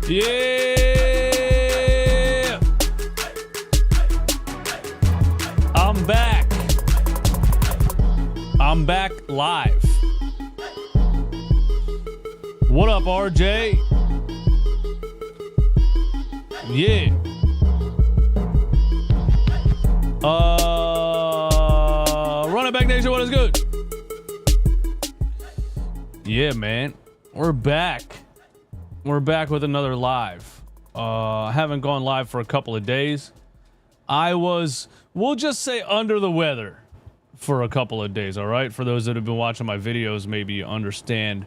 Yeah! I'm back. I'm back live. What up, RJ? Yeah. Run it back, Nation. What is good? Yeah, man. We're back. We're back with another live. I haven't gone live for a couple of days. I was, we'll just say, under the weather for a couple of days, all right? For those that have been watching my videos, maybe you understand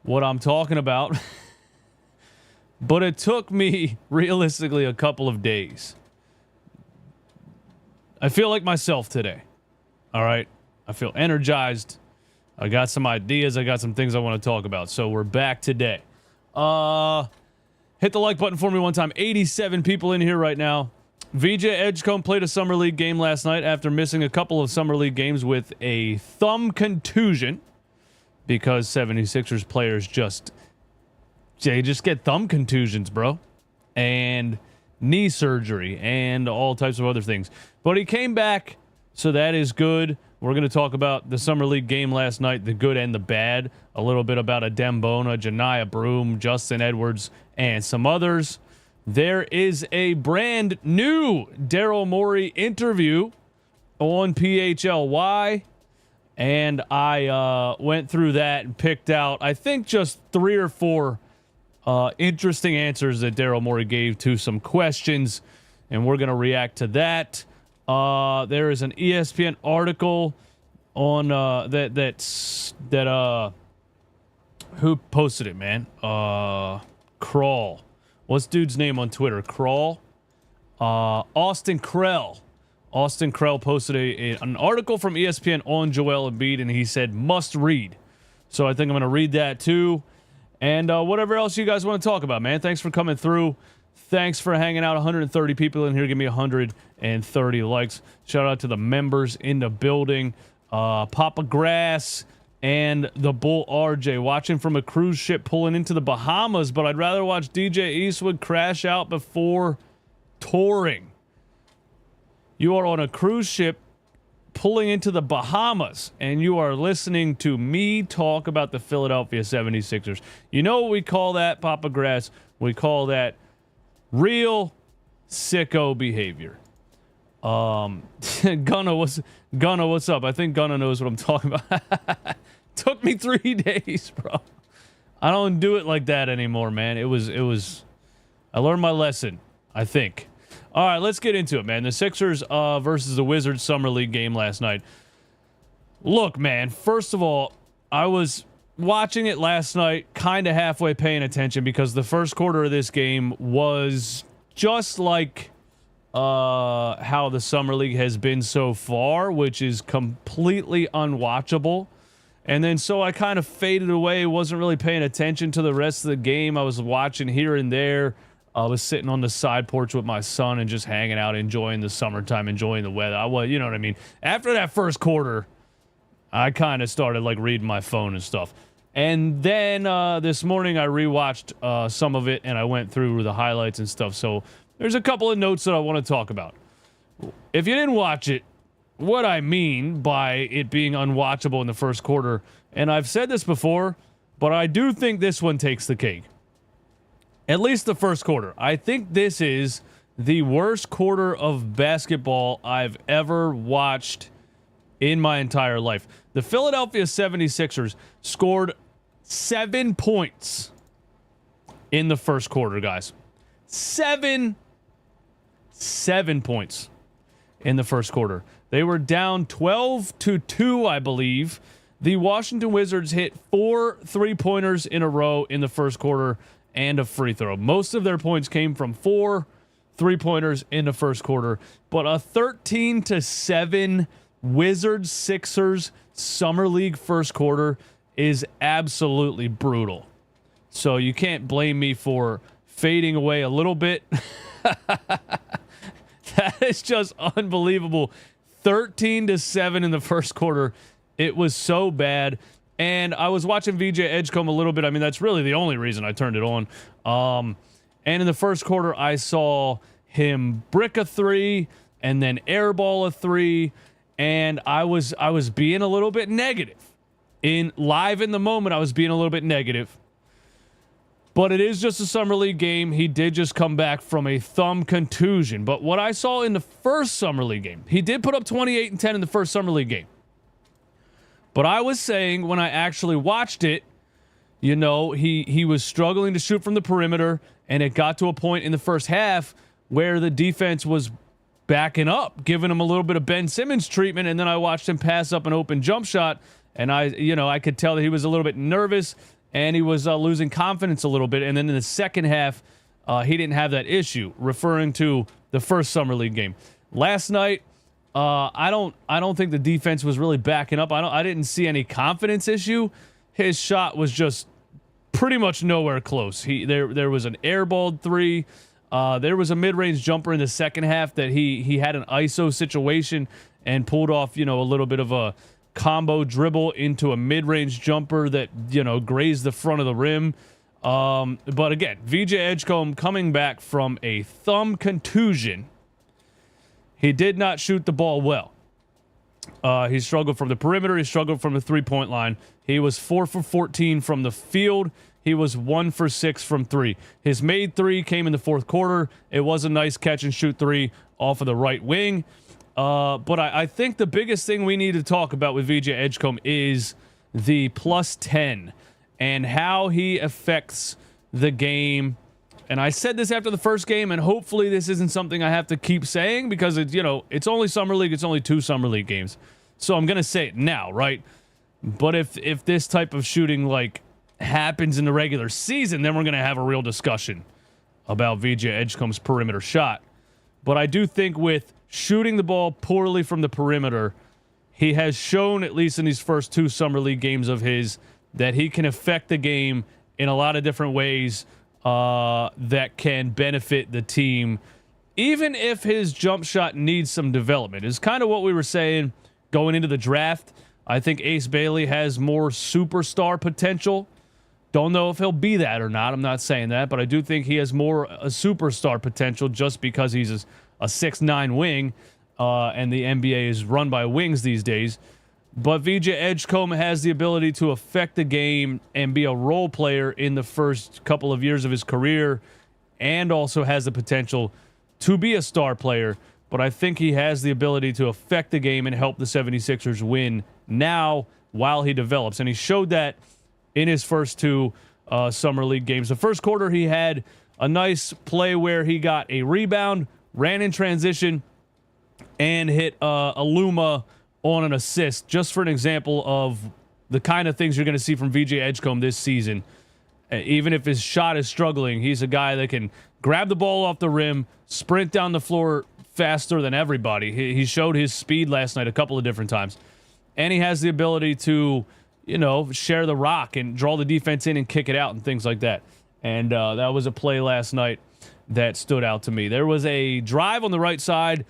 what I'm talking about. But it took me, realistically, a couple of days. I feel like myself today, all right? I feel energized. I got some ideas. I got some things I want to talk about. So we're back today. Hit the like button for me one time. 87 people in here right now. VJ Edgecombe played a Summer League game last night after missing a couple of Summer League games with a thumb contusion because 76ers players just get thumb contusions, bro. And knee surgery and all types of other things. But he came back, so that is good. We're going to talk about the Summer League game last night, the good and the bad, a little bit about Adembona, Janiah Broome, Justin Edwards, and some others. There is a brand new Daryl Morey interview on PHLY, and I went through that and picked out, I think, just 3 or 4 interesting answers that Daryl Morey gave to some questions, and we're going to react to that. There is an ESPN article on who posted it, man? Crawl. What's dude's name on Twitter? Crawl. Austin Krell. Austin Krell posted an article from ESPN on Joel Embiid, and he said must read. So I think I'm going to read that too. And whatever else you guys want to talk about, man. Thanks for coming through. Thanks for hanging out. 130 people in here. Give me 130 likes. Shout out to the members in the building. Papa Grass and the Bull RJ. Watching from a cruise ship pulling into the Bahamas, but I'd rather watch DJ Eastwood crash out before touring. You are on a cruise ship pulling into the Bahamas, and you are listening to me talk about the Philadelphia 76ers. You know what we call that, Papa Grass? We call that real sicko behavior. Gunna, what's up? I think Gunna knows what I'm talking about. Took me 3 days, bro. I don't do it like that anymore, man. It was I learned my lesson, I think. All right, let's get into it, man. The Sixers versus the Wizards Summer League game last night. Look, man, first of all, I was watching it last night, kind of halfway paying attention because the first quarter of this game was just like how the Summer League has been so far, which is completely unwatchable. And then so I kind of faded away, wasn't really paying attention to the rest of the game. I was watching here and there. I was sitting on the side porch with my son and just hanging out, enjoying the summertime, enjoying the weather. You know what I mean? After that first quarter, I kind of started like reading my phone and stuff. And then this morning I rewatched some of it and I went through the highlights and stuff. So there's a couple of notes that I want to talk about. If you didn't watch it, what I mean by it being unwatchable in the first quarter, and I've said this before, but I do think this one takes the cake. At least the first quarter. I think this is the worst quarter of basketball I've ever watched in my entire life. The Philadelphia 76ers scored 7 points in the first quarter, guys. 7 points in the first quarter. They were down 12-2, I believe. The Washington Wizards hit 4 3-pointers in a row in the first quarter and a free throw. Most of their points came from 4 3-pointers in the first quarter, but a 13-7 Wizards Sixers Summer League first quarter is absolutely brutal. So you can't blame me for fading away a little bit. That is just unbelievable. 13-7 in the first quarter. It was so bad. And I was watching VJ Edgecombe a little bit. I mean, that's really the only reason I turned it on. And in the first quarter, I saw him brick a three and then airball a three. And I was being a little bit negative. Live in the moment, I was being a little bit negative. But it is just a summer league game. He did just come back from a thumb contusion. But what I saw in the first summer league game, he did put up 28 and 10 in the first summer league game. But I was saying when I actually watched it, you know, he was struggling to shoot from the perimeter, and it got to a point in the first half where the defense was backing up, giving him a little bit of Ben Simmons treatment, and then I watched him pass up an open jump shot, and I could tell that he was a little bit nervous, and he was losing confidence a little bit. And then in the second half, he didn't have that issue, referring to the first summer league game. Last night, I don't think the defense was really backing up. I didn't see any confidence issue. His shot was just pretty much nowhere close. There was an airballed three. There was a mid-range jumper in the second half that he had an ISO situation and pulled off, a little bit of a combo dribble into a mid-range jumper that, grazed the front of the rim. But again, VJ Edgecombe coming back from a thumb contusion. He did not shoot the ball well. He struggled from the perimeter. He struggled from the three-point line. He was 4 for 14 from the field. He was 1 for 6 from three. His made three came in the fourth quarter. It was a nice catch and shoot three off of the right wing. But I think the biggest thing we need to talk about with VJ Edgecombe is the plus 10 and how he affects the game. And I said this after the first game, and hopefully this isn't something I have to keep saying because it's only summer league. It's only 2 summer league games. So I'm going to say it now, right? But if this type of shooting happens in the regular season, then we're going to have a real discussion about VJ Edgecombe's perimeter shot. But I do think with shooting the ball poorly from the perimeter, he has shown, at least in these first 2 summer league games of his, that he can affect the game in a lot of different ways that can benefit the team, even if his jump shot needs some development. It's kind of what we were saying going into the draft. I think Ace Bailey has more superstar potential. Don't know if he'll be that or not. I'm not saying that, but I do think he has more a superstar potential just because he's a 6'9" wing, and the NBA is run by wings these days. But VJ Edgecombe has the ability to affect the game and be a role player in the first couple of years of his career, and also has the potential to be a star player. But I think he has the ability to affect the game and help the 76ers win now while he develops. And he showed that in his first 2 summer league games. The first quarter, he had a nice play where he got a rebound, ran in transition, and hit a Luma on an assist, just for an example of the kind of things you're going to see from VJ Edgecombe this season. Even if his shot is struggling, he's a guy that can grab the ball off the rim, sprint down the floor faster than everybody. He showed his speed last night a couple of different times. And he has the ability to, share the rock and draw the defense in and kick it out and things like that. And that was a play last night that stood out to me. There was a drive on the right side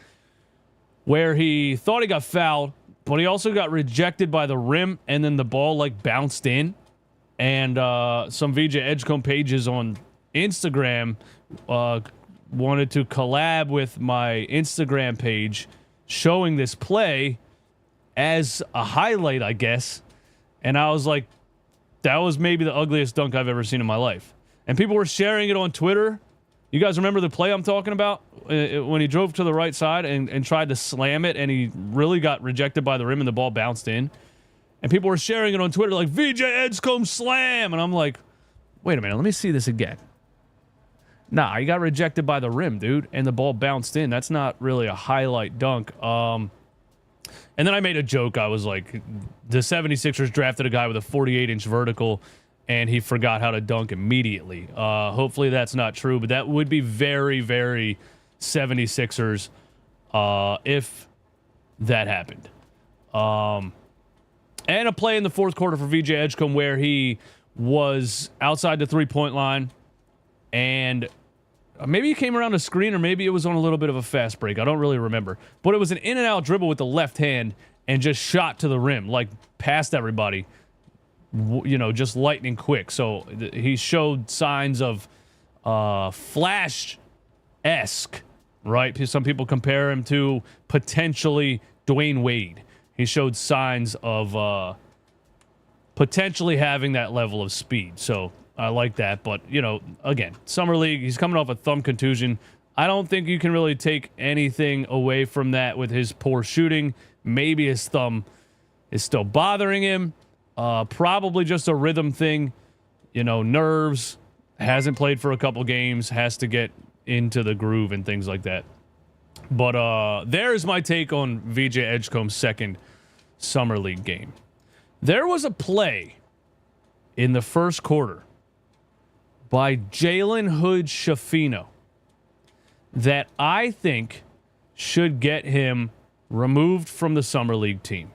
where he thought he got fouled, but he also got rejected by the rim, and then the ball bounced in. And some VJ Edgecombe pages on Instagram wanted to collab with my Instagram page showing this play as a highlight, I guess. And I was like, that was maybe the ugliest dunk I've ever seen in my life. And people were sharing it on Twitter. You guys remember the play I'm talking about? When he drove to the right side and tried to slam it, and he really got rejected by the rim and the ball bounced in. And people were sharing it on Twitter like, VJ Edgecombe slam! And I'm like, wait a minute, let me see this again. Nah, he got rejected by the rim, dude, and the ball bounced in. That's not really a highlight dunk. And then I made a joke. I was like, the 76ers drafted a guy with a 48-inch vertical, and he forgot how to dunk immediately. Hopefully that's not true, but that would be very, very 76ers if that happened. And a play in the fourth quarter for VJ Edgecombe where he was outside the three-point line, and maybe he came around a screen, or maybe it was on a little bit of a fast break. I don't really remember. But it was an in-and-out dribble with the left hand and just shot to the rim, past everybody, just lightning quick. So he showed signs of Flash-esque, right? Some people compare him to potentially Dwayne Wade. He showed signs of potentially having that level of speed. So I like that. But, you know, again, Summer League, he's coming off a thumb contusion. I don't think you can really take anything away from that with his poor shooting. Maybe his thumb is still bothering him. Probably just a rhythm thing. You know, nerves. Hasn't played for a couple games. Has to get into the groove and things like that. But there's my take on VJ Edgecombe's second Summer League game. There was a play in the first quarter by Jalen Hood-Schifino that I think should get him removed from the Summer League team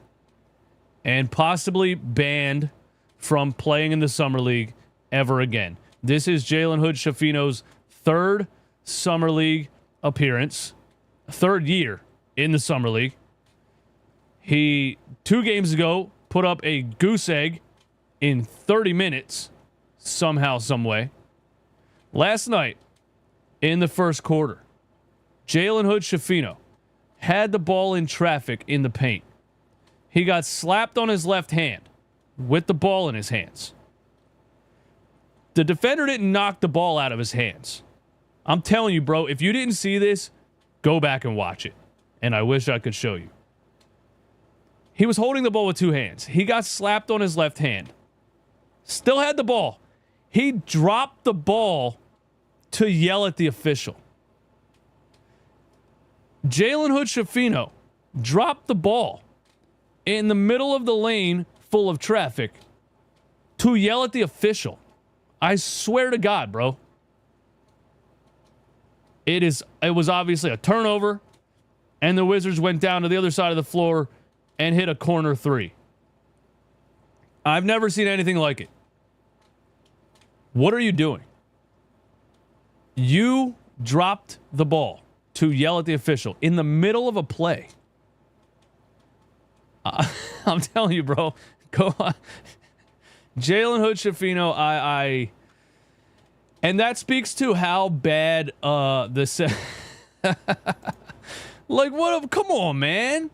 and possibly banned from playing in the Summer League ever again. This is Jalen Hood-Schifino's third Summer League appearance, third year in the Summer League. He, 2 games ago, put up a goose egg in 30 minutes, somehow, some way. Last night, in the first quarter, Jalen Hood-Schifino had the ball in traffic in the paint. He got slapped on his left hand with the ball in his hands. The defender didn't knock the ball out of his hands. I'm telling you, bro, if you didn't see this, go back and watch it. And I wish I could show you. He was holding the ball with 2 hands. He got slapped on his left hand. Still had the ball. He dropped the ball to yell at the official. Jalen Hood-Schifino dropped the ball in the middle of the lane full of traffic to yell at the official. I swear to God, bro. It was obviously a turnover, and the Wizards went down to the other side of the floor and hit a corner 3. I've never seen anything like it. What are you doing? You dropped the ball to yell at the official in the middle of a play. I'm telling you, bro. Go on. Jalen Hood-Schifino, and that speaks to how bad like, what? Come on, man.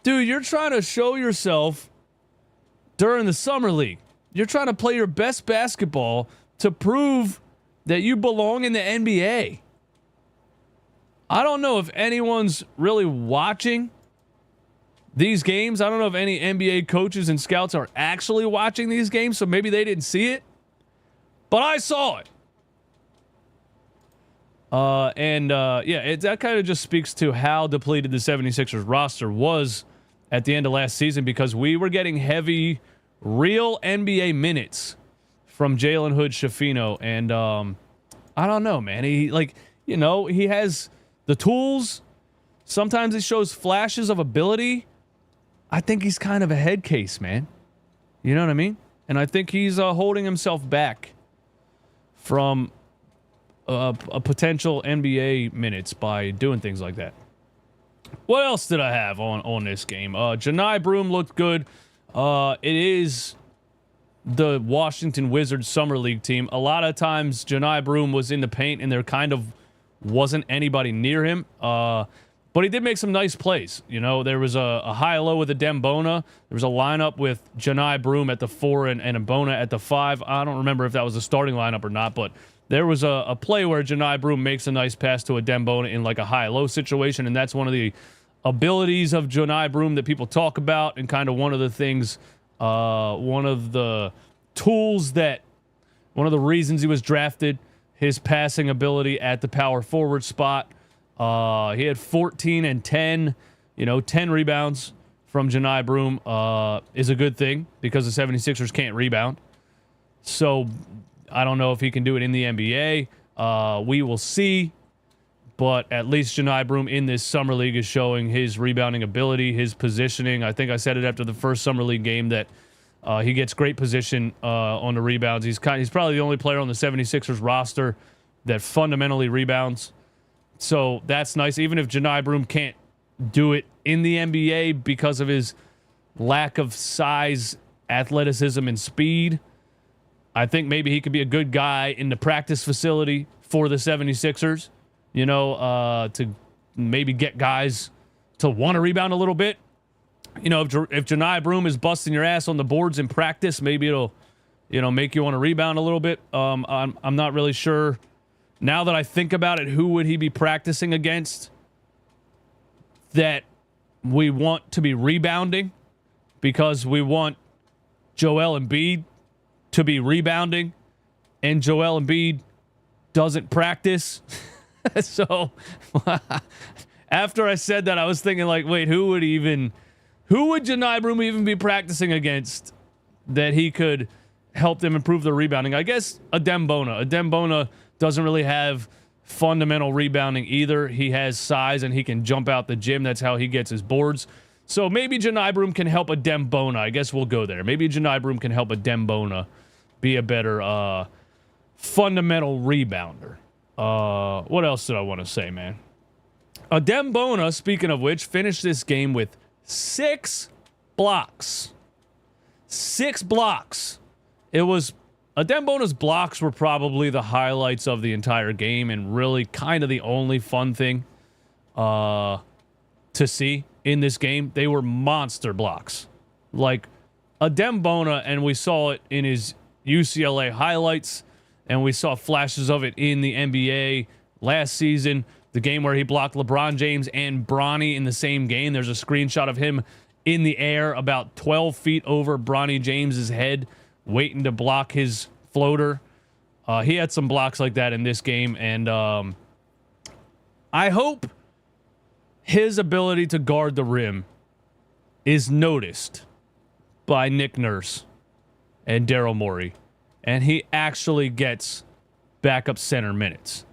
Dude, you're trying to show yourself during the Summer League. You're trying to play your best basketball to prove that you belong in the NBA. I don't know if anyone's really watching these games. I don't know if any NBA coaches and scouts are actually watching these games, so maybe they didn't see it. But I saw it. That kind of just speaks to how depleted the 76ers roster was at the end of last season, because we were getting heavy, real NBA minutes from Jalen Hood-Schifino. And I don't know, man. He has the tools. Sometimes he shows flashes of ability. I think he's kind of a head case, man. You know what I mean? And I think he's holding himself back from a potential NBA minutes by doing things like that. What else did I have on this game? Janai Broome looked good. It is the Washington Wizards Summer League team. A lot of times Janai Broome was in the paint and there kind of wasn't anybody near him. But he did make some nice plays. You know, there was a high-low with a Dembona. There was a lineup with Janai Broome at the 4 and Mbona at the 5. I don't remember if that was a starting lineup or not, but there was a play where Janai Broome makes a nice pass to a Dembona in like a high-low situation, and that's one of the abilities of Janai Broome that people talk about, and kind of one of the things, one of the tools that, one of the reasons he was drafted, his passing ability at the power forward spot. He had 14 and 10, 10 rebounds from Janai Broome is a good thing because the 76ers can't rebound. So I don't know if he can do it in the NBA. We will see. But at least Janai Broome in this Summer League is showing his rebounding ability, his positioning. I think I said it after the first Summer League game that he gets great position on the rebounds. He's probably the only player on the 76ers roster that fundamentally rebounds. So that's nice. Even if Janai Broome can't do it in the NBA because of his lack of size, athleticism, and speed, I think maybe he could be a good guy in the practice facility for the 76ers, to maybe get guys to want to rebound a little bit. If Janai Broome is busting your ass on the boards in practice, maybe it'll, make you want to rebound a little bit. I'm not really sure. Now that I think about it, who would he be practicing against that we want to be rebounding? Because we want Joel Embiid to be rebounding, and Joel Embiid doesn't practice. So after I said that, I was thinking like, wait, who would Janai Broome even be practicing against that he could help them improve their rebounding? I guess Adem Bona. Adem Bona doesn't really have fundamental rebounding either. He has size and he can jump out the gym. That's how he gets his boards. So maybe Janai Broome can help Adem Bona. I guess we'll go there. Maybe Janai Broome can help Adem Bona be a better fundamental rebounder. What else did I want to say, man? Adem Bona, speaking of which, finished this game with 6 blocks. 6 blocks. It was Adem Bona's blocks were probably the highlights of the entire game and really kind of the only fun thing to see in this game. They were monster blocks. Like Adem Bona, and we saw it in his UCLA highlights, and we saw flashes of it in the NBA last season. The game where he blocked LeBron James and Bronny in the same game. There's a screenshot of him in the air about 12 feet over Bronny James's head, waiting to block his floater. He had some blocks like that in this game, and I hope his ability to guard the rim is noticed by Nick Nurse and Daryl Morey, and he actually gets backup center minutes.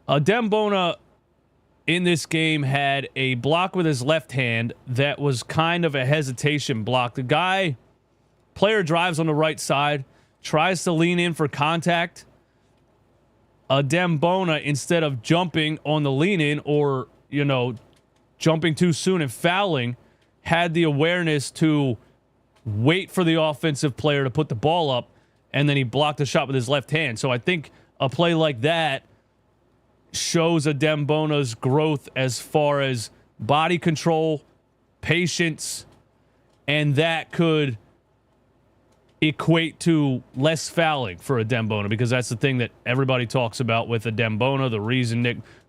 Adem Bona in this game had a block with his left hand that was kind of a hesitation block. The player drives on the right side, tries to lean in for contact. Adem Bona, instead of jumping on the lean in or, jumping too soon and fouling, had the awareness to wait for the offensive player to put the ball up, and then he blocked the shot with his left hand. So I think a play like that shows Adem Bona's growth as far as body control, patience, and that could equate to less fouling for Adem Bona, because that's the thing that everybody talks about with Adem Bona.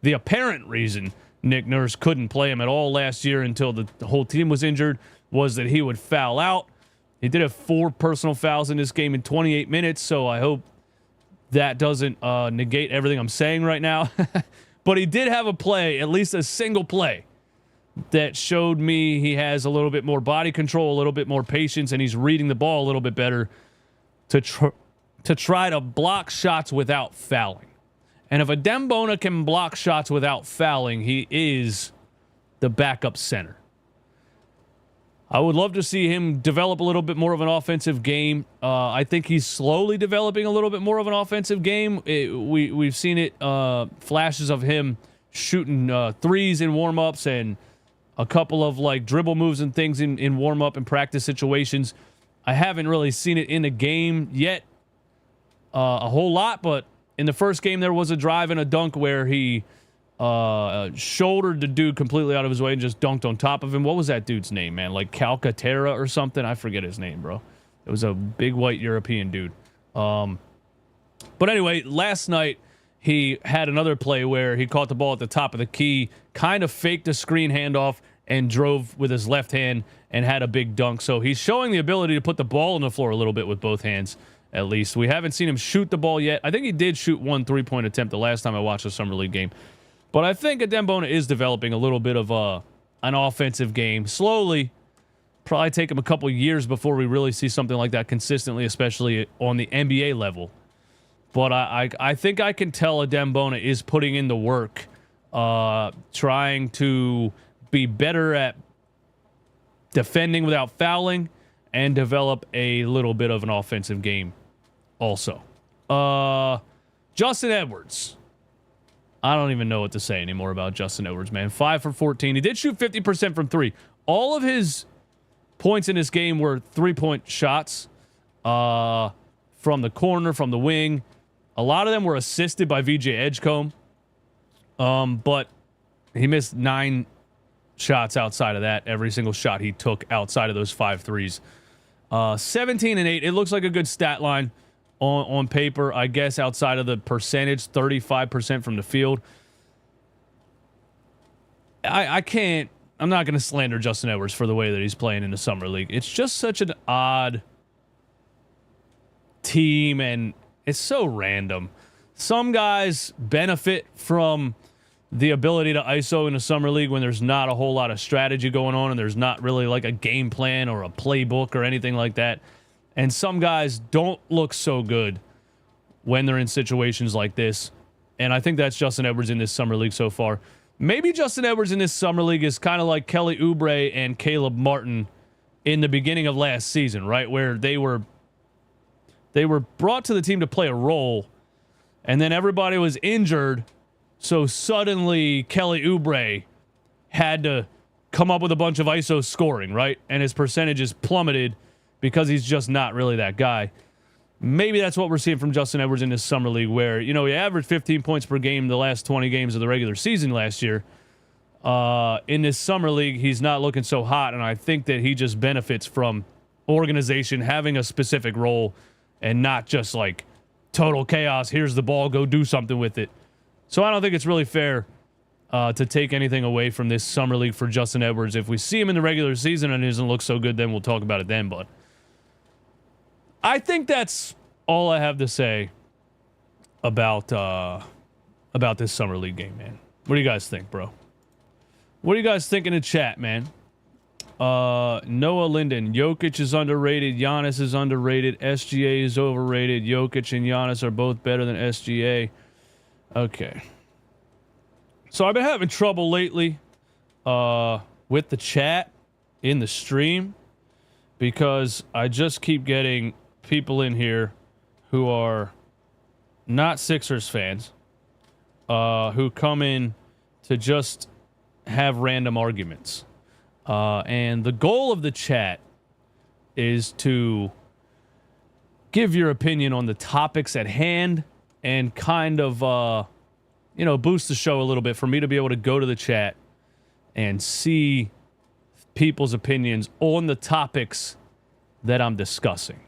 The apparent reason Nick Nurse couldn't play him at all last year until the whole team was injured was that he would foul out. He did have 4 personal fouls in this game in 28 minutes, so I hope that doesn't negate everything I'm saying right now. But he did have a play, at least a single play, that showed me he has a little bit more body control, a little bit more patience, and he's reading the ball a little bit better to try to block shots without fouling. And if Adem Bona can block shots without fouling, he is the backup center. I would love to see him develop a little bit more of an offensive game. I think he's slowly developing a little bit more of an offensive game. We've seen it, flashes of him shooting threes in warm-ups and a couple of dribble moves and things in warm-up and practice situations. I haven't really seen it in the game yet a whole lot, but in the first game there was a drive and a dunk where he shouldered the dude completely out of his way and just dunked on top of him. What was that dude's name, man? Like Calcaterra or something? I forget his name, bro. It was a big white European dude. But anyway, last night he had another play where he caught the ball at the top of the key, kind of faked a screen handoff and drove with his left hand and had a big dunk. So he's showing the ability to put the ball on the floor a little bit with both hands, at least. We haven't seen him shoot the ball yet. I think he did shoot 1 3-point attempt the last time I watched a Summer League game. But I think Adem Bona is developing a little bit of an offensive game. Slowly, probably take him a couple years before we really see something like that consistently, especially on the NBA level. But I think I can tell Adem Bona is putting in the work, trying to be better at defending without fouling and develop a little bit of an offensive game also. Justin Edwards. I don't even know what to say anymore about Justin Edwards, man. 5 for 14. He did shoot 50% from 3. All of his points in this game were 3-point shots. from the corner, from the wing. A lot of them were assisted by VJ Edgecombe. But he missed 9 shots outside of that. Every single shot he took outside of those 5 threes. 17 and 8. It looks like a good stat line on paper, I guess, outside of the percentage, 35% from the field. I'm not going to slander Justin Edwards for the way that he's playing in the Summer League. It's just such an odd team, and it's so random. Some guys benefit from the ability to ISO in the Summer League when there's not a whole lot of strategy going on and there's not really like a game plan or a playbook or anything like that. And some guys don't look so good when they're in situations like this. And I think that's Justin Edwards in this Summer League so far. Maybe Justin Edwards in this Summer League is kind of like Kelly Oubre and Caleb Martin in the beginning of last season, right? Where they were brought to the team to play a role, and then everybody was injured, so suddenly Kelly Oubre had to come up with a bunch of ISO scoring, right? And his percentages plummeted because he's just not really that guy. Maybe that's what we're seeing from Justin Edwards in this Summer League, where, you know, he averaged 15 points per game the last 20 games of the regular season last year. In this Summer League, he's not looking so hot, and I think that he just benefits from organization, having a specific role, and not just like total chaos. Here's the ball, go do something with it. So I don't think it's really fair to take anything away from this Summer League for Justin Edwards. If we see him in the regular season and it doesn't look so good, then we'll talk about it then. But I think that's all I have to say about this Summer League game, man. What do you guys think, bro? What do you guys think in the chat, man? Noah Linden, Jokic is underrated. Giannis is underrated. SGA is overrated. Jokic and Giannis are both better than SGA. Okay. So I've been having trouble lately with the chat in the stream because I just keep getting people in here who are not Sixers fans who come in to just have random arguments. And the goal of the chat is to give your opinion on the topics at hand and kind of, boost the show a little bit for me to be able to go to the chat and see people's opinions on the topics that I'm discussing.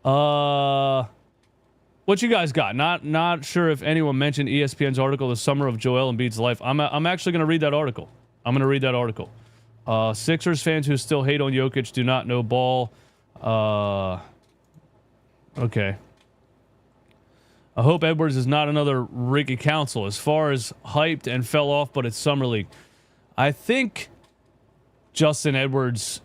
What you guys got? Not sure if anyone mentioned ESPN's article, The Summer of Joel Embiid's Life. I'm actually going to read that article. Sixers fans who still hate on Jokic do not know ball. Okay. I hope Edwards is not another Ricky Council. As far as hyped and fell off, but it's Summer League. I think Justin Edwards,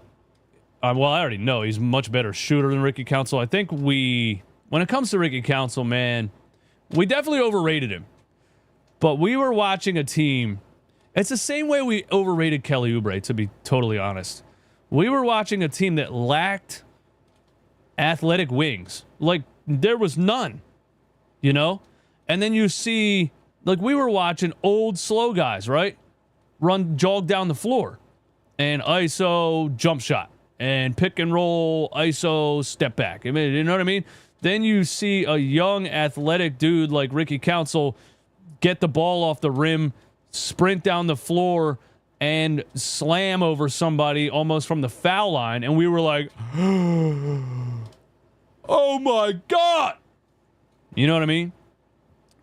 well, I already know he's a much better shooter than Ricky Council. I think when it comes to Ricky Council, man, we definitely overrated him. But we were watching a team. It's the same way we overrated Kelly Oubre, to be totally honest. We were watching a team that lacked athletic wings. Like, there was none, you know? And then you see, like, we were watching old, slow guys, right? Jog down the floor. And ISO jump shot. And pick and roll, ISO step back. I mean, you know what I mean? Then you see a young, athletic dude like Ricky Council get the ball off the rim, sprint down the floor, and slam over somebody almost from the foul line. And we were like, oh my God. You know what I mean?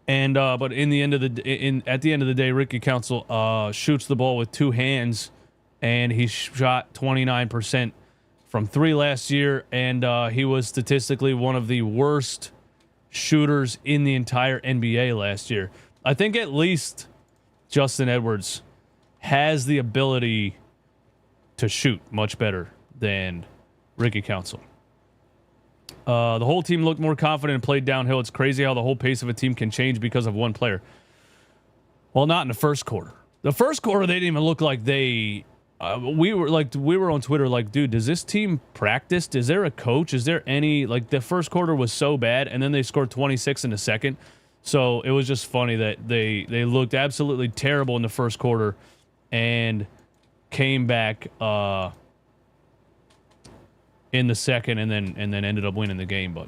And but in the end of at the end of the day, Ricky Council shoots the ball with 2 hands, and he shot 29% from 3 last year, and he was statistically one of the worst shooters in the entire NBA last year. I think at least Justin Edwards has the ability to shoot much better than Ricky Council. The whole team looked more confident and played downhill. It's crazy how the whole pace of a team can change because of one player. Well, not in the first quarter. The first quarter, they didn't even look like they... we were on Twitter like, dude, does this team practice? Is there a coach? Is there any... Like, the first quarter was so bad, and then they scored 26 in the second. So it was just funny that they looked absolutely terrible in the first quarter and came back in the second and then ended up winning the game. But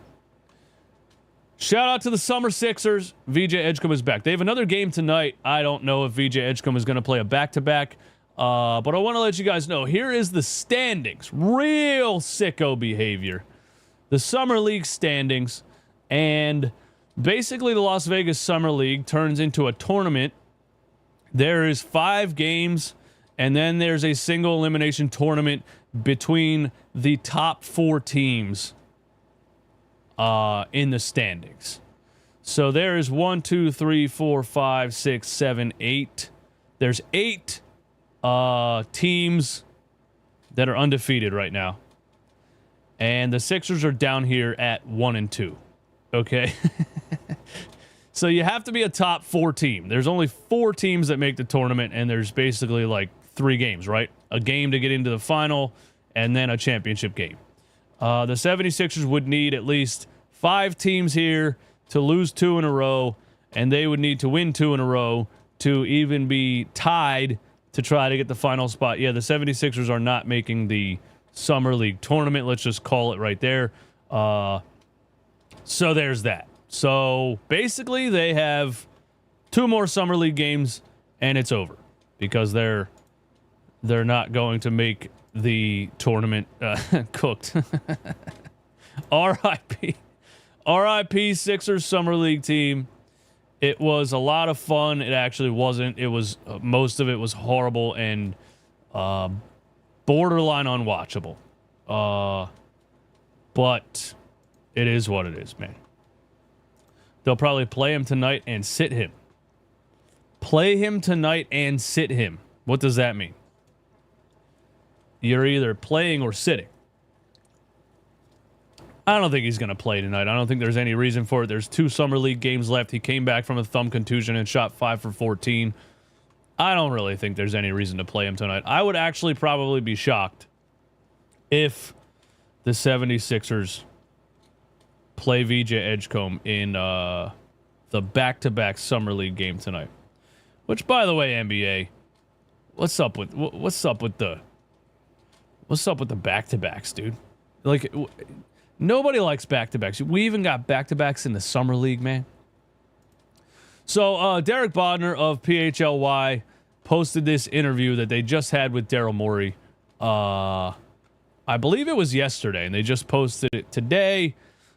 shout out to the Summer Sixers. VJ Edgecombe is back. They have another game tonight. I don't know if VJ Edgecombe is going to play a back-to-back. But I want to let you guys know, here is the standings. Real sicko behavior. The Summer League standings. And basically the Las Vegas Summer League turns into a tournament. There is 5 games, and then there's a single elimination tournament between the top 4 teams in the standings. So there is 1, 2, 3, 4, 5, 6, 7, 8. There's 8 teams that are undefeated right now. And the Sixers are down here at 1 and 2. Okay? So you have to be a top 4 team. There's only 4 teams that make the tournament, and there's basically like 3 games, right? A game to get into the final, and then a championship game. The 76ers would need at least 5 teams here to lose 2 in a row, and they would need to win 2 in a row to even be tied to try to get the final spot. Yeah, the 76ers are not making the Summer League tournament. Let's just call it right there. So there's that. So basically they have 2 more Summer League games and it's over because they're not going to make the tournament cooked. RIP Sixers Summer League team. It was a lot of fun. It actually wasn't. It was most of it was horrible and borderline unwatchable. But it is what it is, man. They'll probably play him tonight and sit him. Play him tonight and sit him. What does that mean? You're either playing or sitting. I don't think he's going to play tonight. I don't think there's any reason for it. There's 2 Summer League games left. He came back from a thumb contusion and shot 5 for 14. I don't really think there's any reason to play him tonight. I would actually probably be shocked if the 76ers play VJ Edgecombe in the back-to-back Summer League game tonight. Which, by the way, NBA, what's up with the back-to-backs, dude? Like, nobody likes back-to-backs. We even got back-to-backs in the Summer League, man. So, Derek Bodner of PHLY posted this interview that they just had with Daryl Morey. I believe it was yesterday, and they just posted it today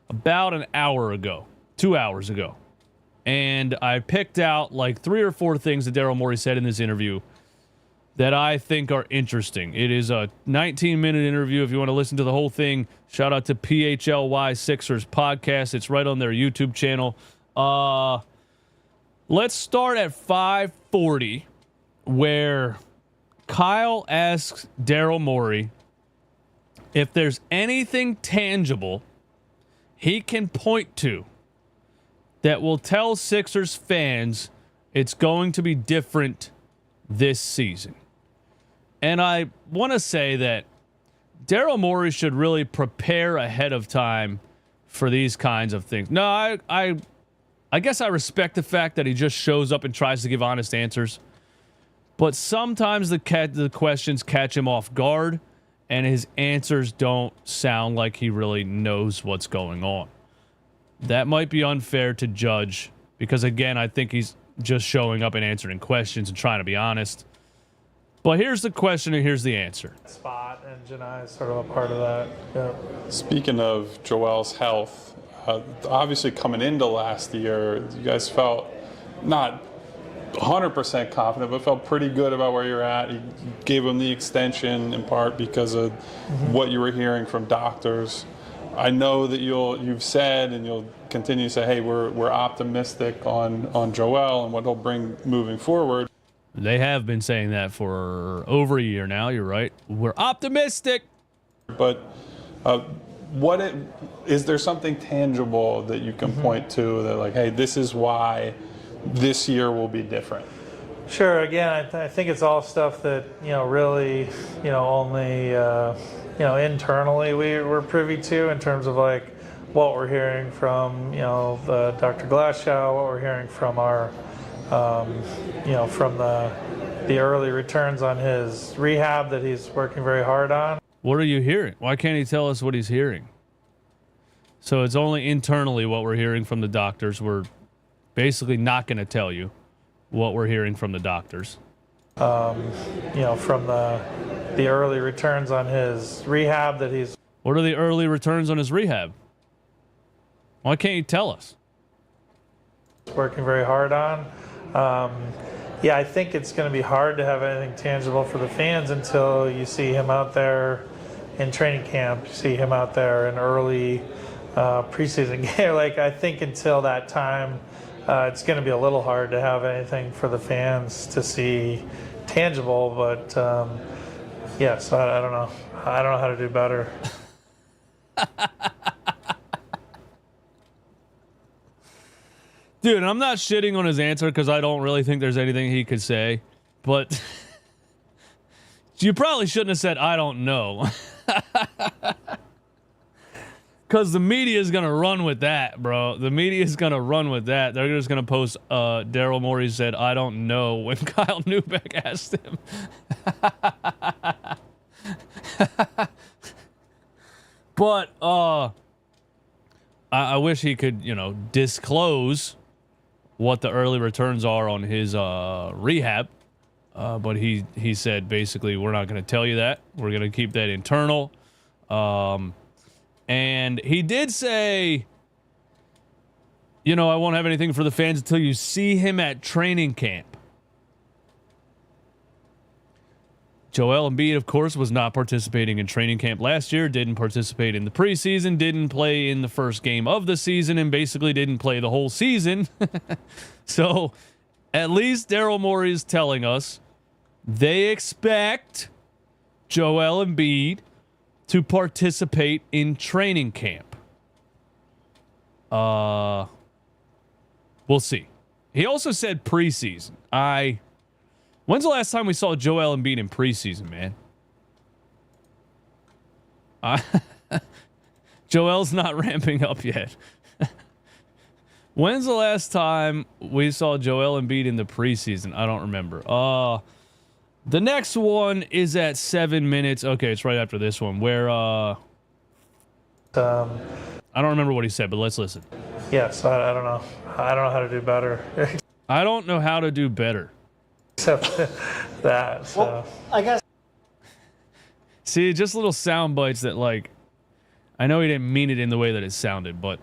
about an hour ago, 2 hours ago. And I picked out like 3 or 4 things that Daryl Morey said in this interview that I think are interesting. It is a 19-minute interview. If you want to listen to the whole thing, shout out to PHLY Sixers podcast. It's right on their YouTube channel. Let's start at 5:40, where Kyle asks Daryl Morey if there's anything tangible he can point to that will tell Sixers fans it's going to be different this season. And I want to say that Daryl Morey should really prepare ahead of time for these kinds of things. No, I guess I respect the fact that he just shows up and tries to give honest answers. But sometimes the questions catch him off guard, and his answers don't sound like he really knows what's going on. That might be unfair to judge because, again, I think he's just showing up and answering questions and trying to be honest. But here's the question and here's the answer. Spot, and Janai is sort of a part of that. Yeah. Speaking of Joel's health, obviously coming into last year, you guys felt not 100% confident, but felt pretty good about where you're at. You gave him the extension in part because of what you were hearing from doctors. I know that you've said and you'll continue to say, hey, we're optimistic on Joel and what he'll bring moving forward. They have been saying that for over a year now. You're right. We're optimistic. But is there something tangible that you can point to that, like, hey, this is why this year will be different? Sure. Again, I think it's all stuff that really only internally we're privy to in terms of like what we're hearing from the Dr. Glasgow, what we're hearing from our from the early returns on his rehab that he's working very hard on. What are you hearing? Why can't he tell us what he's hearing? So it's only internally what we're hearing from the doctors. We're basically not going to tell you what we're hearing from the doctors. You know, from the early returns on his rehab that he's... What are the early returns on his rehab? Why can't you tell us? Working very hard on. Yeah, I think it's going to be hard to have anything tangible for the fans until you see him out there in training camp, you see him out there in early preseason game. Like, I think until that time, it's going to be a little hard to have anything for the fans to see tangible. But yeah, so I don't know. I don't know how to do better. Dude, I'm not shitting on his answer because I don't really think there's anything he could say. But you probably shouldn't have said, I don't know. Because the media is going to run with that, bro. The media is going to run with that. They're just going to post, Daryl Morey said, I don't know, when Kyle Neubeck asked him. But, I wish he could, you know, disclose what the early returns are on his rehab. But he said, basically, we're not going to tell you that. We're going to keep that internal. And he did say, you know, I won't have anything for the fans until you see him at training camp. Joel Embiid, of course, was not participating in training camp last year, didn't participate in the preseason, didn't play in the first game of the season, and basically didn't play the whole season. So at least Daryl Morey is telling us they expect Joel Embiid to participate in training camp. We'll see. He also said preseason. When's the last time we saw Joel Embiid in preseason, man? Joel's not ramping up yet. When's the last time we saw Joel Embiid in the preseason? I don't remember. The next one is at 7 minutes. Okay, it's right after this one, where I don't remember what he said, but let's listen. Yes, I don't know. I don't know how to do better. I don't know how to do better. Except that. So. Well, I guess. See, just little sound bites that, like, I know he didn't mean it in the way that it sounded, but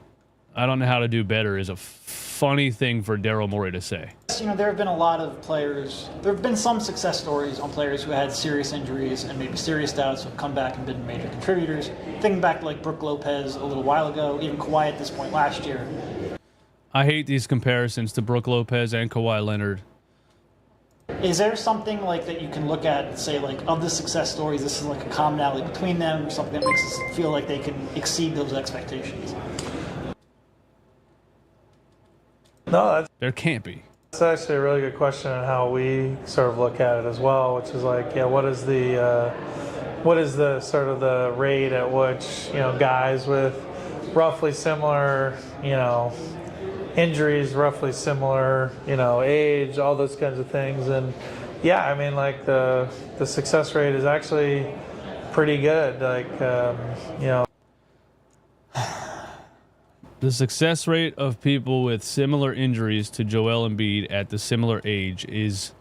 I don't know how to do better is a funny thing for Daryl Morey to say. You know, there have been a lot of players. There have been some success stories on players who had serious injuries and maybe serious doubts who have come back and been major contributors. Thinking back to like Brook Lopez a little while ago, even Kawhi at this point last year. I hate these comparisons to Brook Lopez and Kawhi Leonard. Is there something like that you can look at and say, like, of the success stories, this is like a commonality between them, or something that makes us feel like they can exceed those expectations? No, There can't be. that's actually a really good question on how we sort of look at it as well, which is like, yeah, what is the sort of the rate at which, you know, guys with roughly similar, you know, injuries, roughly similar, you know, age, all those kinds of things. And yeah, I mean, like the success rate is actually pretty good. Like, you know, The success rate of people with similar injuries to Joel Embiid at the similar age is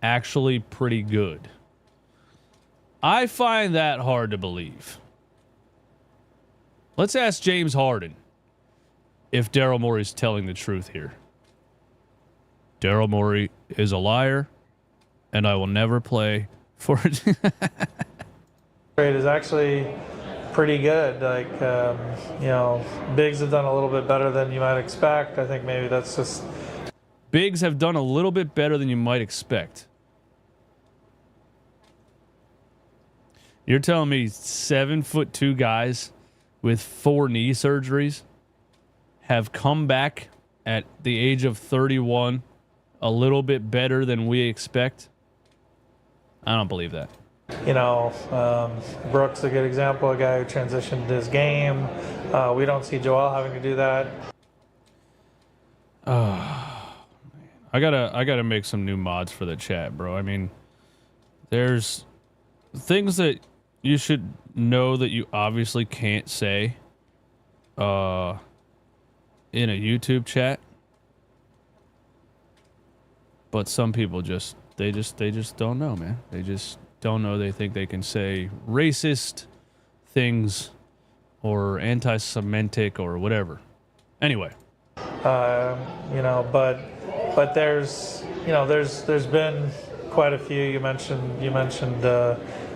actually pretty good. I find that hard to believe. Let's ask James Harden if Daryl Morey's telling the truth here. Daryl Morey is a liar, and I will never play for it. rate is actually pretty good. Like, you know, bigs have done a little bit better than you might expect. I think maybe that's just... Bigs have done a little bit better than you might expect. You're telling me 7'2" guys with 4 knee surgeries have come back at the age of 31 a little bit better than we expect? I don't believe that. You know, Brooks a good example, a guy who transitioned his game. We don't see Joel having to do that. I gotta make some new mods for the chat, bro. I mean, there's things that you should know that you obviously can't say in a YouTube chat, but some people just don't know, man. They just don't know. They think they can say racist things or anti-Semitic or whatever. Anyway, but there's been quite a few. You mentioned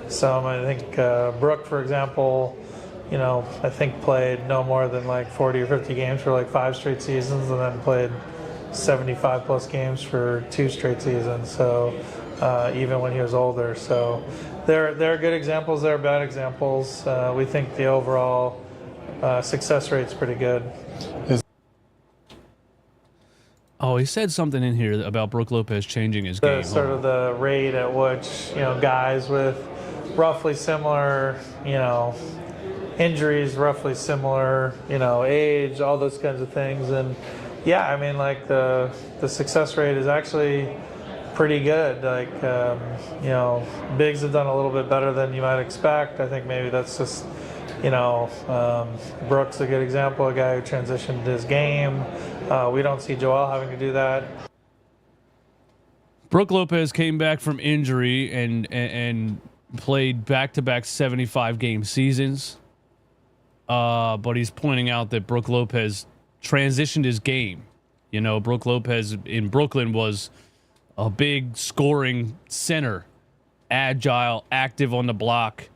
some. I think Brooke, for example, I think played no more than like 40 or 50 games for like 5 straight seasons, and then played 75 plus games for 2 straight seasons. So even when he was older, so there are good examples, there are bad examples. We think the overall success rate's pretty good. oh, he said something in here about Brook Lopez changing his game. Sort of the rate at which guys with roughly similar injuries, roughly similar age, all those kinds of things. And yeah, I mean, like the success rate is actually pretty good. Like bigs have done a little bit better than you might expect. I think maybe that's just Brooks a good example, a guy who transitioned his game. We don't see Joel having to do that. Brook Lopez came back from injury and played back-to-back 75-game seasons. But he's pointing out that Brook Lopez transitioned his game. Brook Lopez in Brooklyn was a big scoring center, agile, active on the block.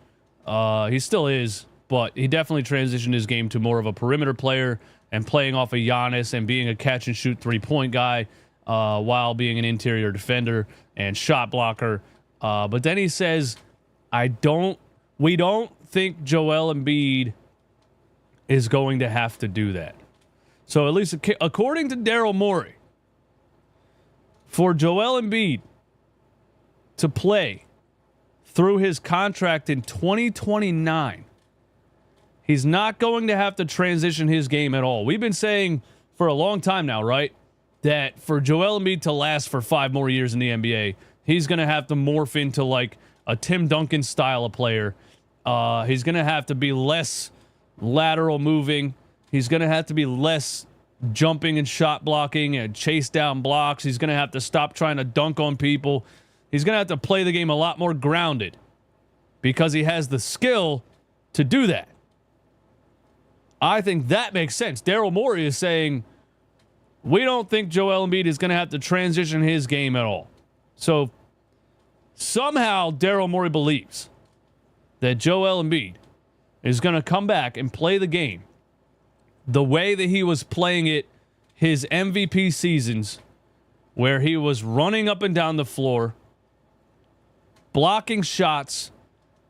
He still is, but he definitely transitioned his game to more of a perimeter player and playing off of Giannis and being a catch-and-shoot three-point guy while being an interior defender and shot blocker. But then he says, we don't think Joel Embiid is going to have to do that. So at least according to Daryl Morey, for Joel Embiid to play through his contract in 2029, he's not going to have to transition his game at all. We've been saying for a long time now, right, that for Joel Embiid to last for 5 more years in the NBA, he's going to have to morph into like a Tim Duncan style of player. He's going to have to be less lateral moving. He's going to have to be less jumping and shot blocking and chase down blocks. He's going to have to stop trying to dunk on people. He's going to have to play the game a lot more grounded because he has the skill to do that. I think that makes sense. Daryl Morey is saying, we don't think Joel Embiid is going to have to transition his game at all. So somehow Daryl Morey believes that Joel Embiid is going to come back and play the game the way that he was playing it his MVP seasons, where he was running up and down the floor, blocking shots,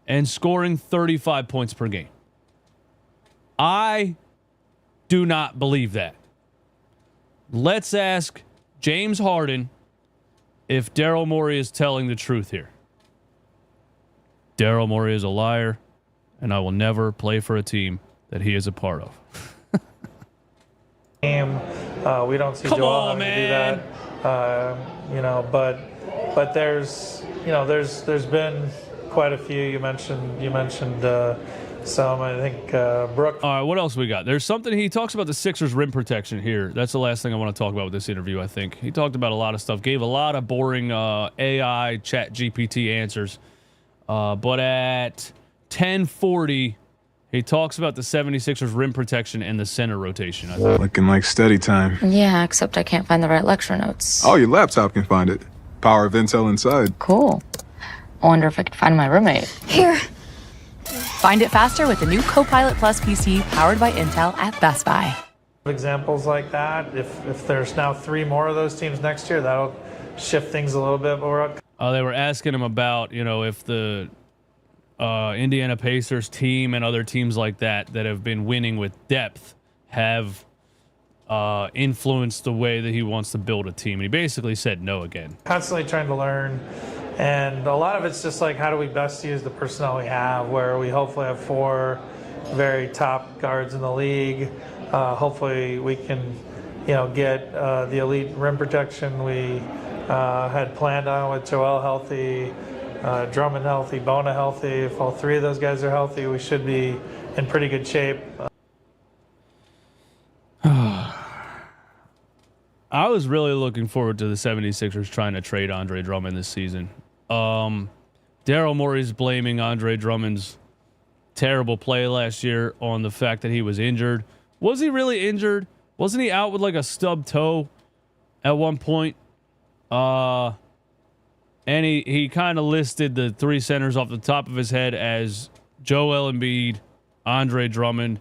and scoring 35 points per game. I do not believe that. Let's ask James Harden if Daryl Morey is telling the truth here. Daryl Morey is a liar, and I will never play for a team that he is a part of. We don't see Joel having to do that. But there's been quite a few. You mentioned some. I think Brooke. All right, what else we got? There's something he talks about the Sixers rim protection here. That's the last thing I want to talk about with this interview. I think he talked about a lot of stuff. Gave a lot of boring AI chat GPT answers. But at 10:40. He talks about the 76ers rim protection and the center rotation. I think. Looking like study time. Yeah, except I can't find the right lecture notes. Oh, your laptop can find it. Power of Intel inside. Cool. I wonder if I could find my roommate. Here. Find it faster with the new Copilot Plus PC powered by Intel at Best Buy. Examples like that. If there's now 3 more of those teams next year, that'll shift things a little bit more. They were asking him about, if the Indiana Pacers team and other teams like that have been winning with depth have influenced the way that he wants to build a team. And he basically said no again. Constantly trying to learn. And a lot of it's just like, how do we best use the personnel we have, where we hopefully have 4 very top guards in the league. Hopefully we can, get the elite rim protection we had planned on with Joel healthy. Drummond healthy, Bona healthy. If all three of those guys are healthy, we should be in pretty good shape. I was really looking forward to the 76ers trying to trade Andre Drummond this season. Daryl Morey's blaming Andre Drummond's terrible play last year on the fact that he was injured. Was he really injured? Wasn't he out with like a stubbed toe at one point? And he kind of listed the three centers off the top of his head as Joel Embiid, Andre Drummond,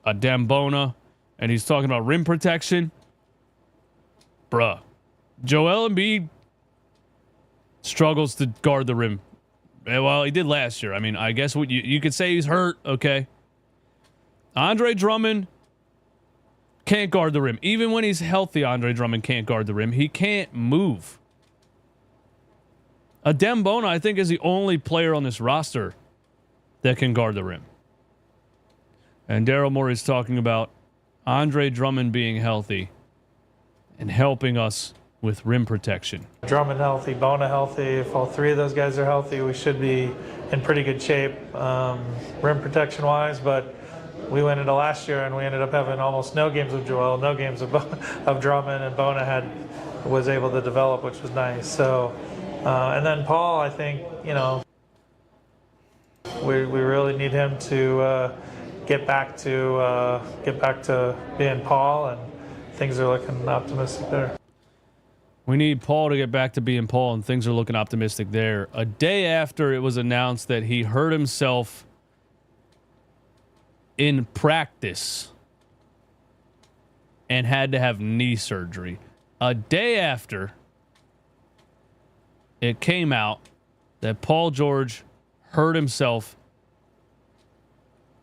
Bona, and he's talking about rim protection. Bruh. Joel Embiid struggles to guard the rim. Well, he did last year. I mean, I guess what you could say he's hurt, okay. Andre Drummond can't guard the rim. Even when he's healthy, Andre Drummond can't guard the rim. He can't move. Bona, I think, is the only player on this roster that can guard the rim. And Daryl Morey's talking about Andre Drummond being healthy and helping us with rim protection. Drummond healthy, Bona healthy. If all three of those guys are healthy, we should be in pretty good shape rim protection wise. But we went into last year and we ended up having almost no games of Joel, no games of Drummond, and Bona was able to develop, which was nice. So, and then Paul, I think, you know, we really need him to get back to being Paul, and things are looking optimistic there. We need Paul to get back to being Paul, and things are looking optimistic there. A day after it was announced that he hurt himself in practice and had to have knee surgery. A day after it came out that Paul George hurt himself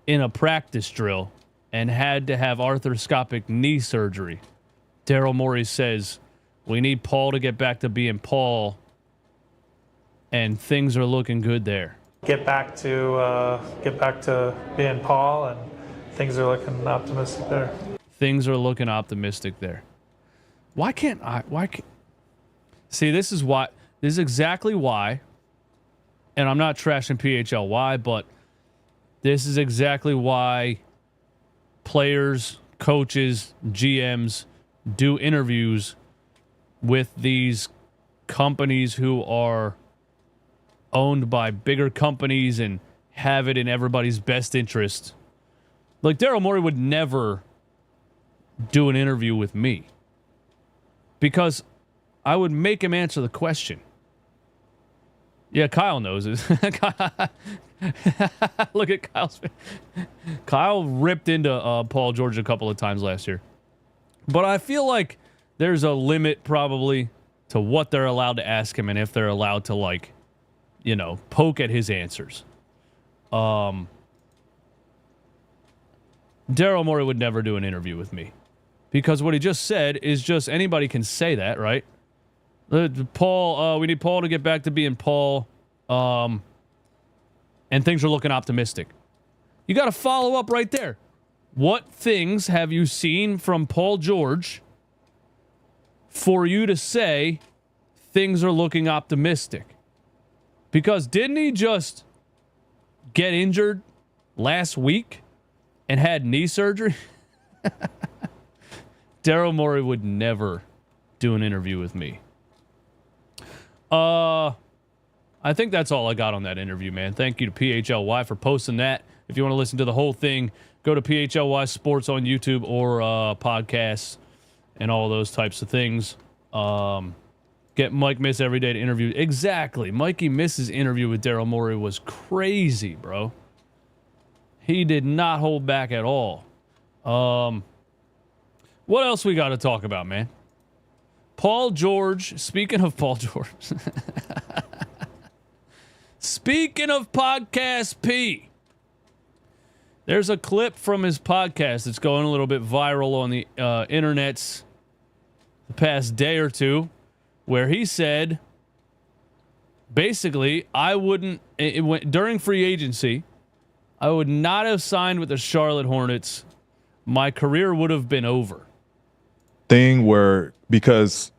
in a practice drill and had to have arthroscopic knee surgery. Daryl Morey says, we need Paul to get back to being Paul, and things are looking good there. Get back to being Paul, and things are looking optimistic there. Things are looking optimistic there. Why can't see, this is exactly why, and I'm not trashing PHLY, but this is exactly why players, coaches, GMs do interviews with these companies who are owned by bigger companies and have it in everybody's best interest. Like, Daryl Morey would never do an interview with me because I would make him answer the question. Yeah, Kyle knows it. Look at Kyle's face. Kyle ripped into Paul George a couple of times last year. But I feel like there's a limit probably to what they're allowed to ask him and if they're allowed to, like, you know, poke at his answers. Daryl Morey would never do an interview with me because what he just said is just anybody can say that, right? Paul, we need Paul to get back to being Paul, and things are looking optimistic. You got to follow up right there. What things have you seen from Paul George for you to say things are looking optimistic? Because didn't he just get injured last week and had knee surgery? Daryl Morey would never do an interview with me. I think that's all I got on that interview, man. Thank you to PHLY for posting that. If you want to listen to the whole thing, go to PHLY Sports on YouTube or podcasts and all those types of things. Get Mike Miss every day to interview. Exactly. Mikey Miss's interview with Daryl Morey was crazy, bro. He did not hold back at all. What else we got to talk about, man? Paul George. Speaking of Paul George. Speaking of Podcast P. There's a clip from his podcast that's going a little bit viral on the internets the past day or two, where he said, basically, during free agency, I would not have signed with the Charlotte Hornets. My career would have been over. Thing where, because,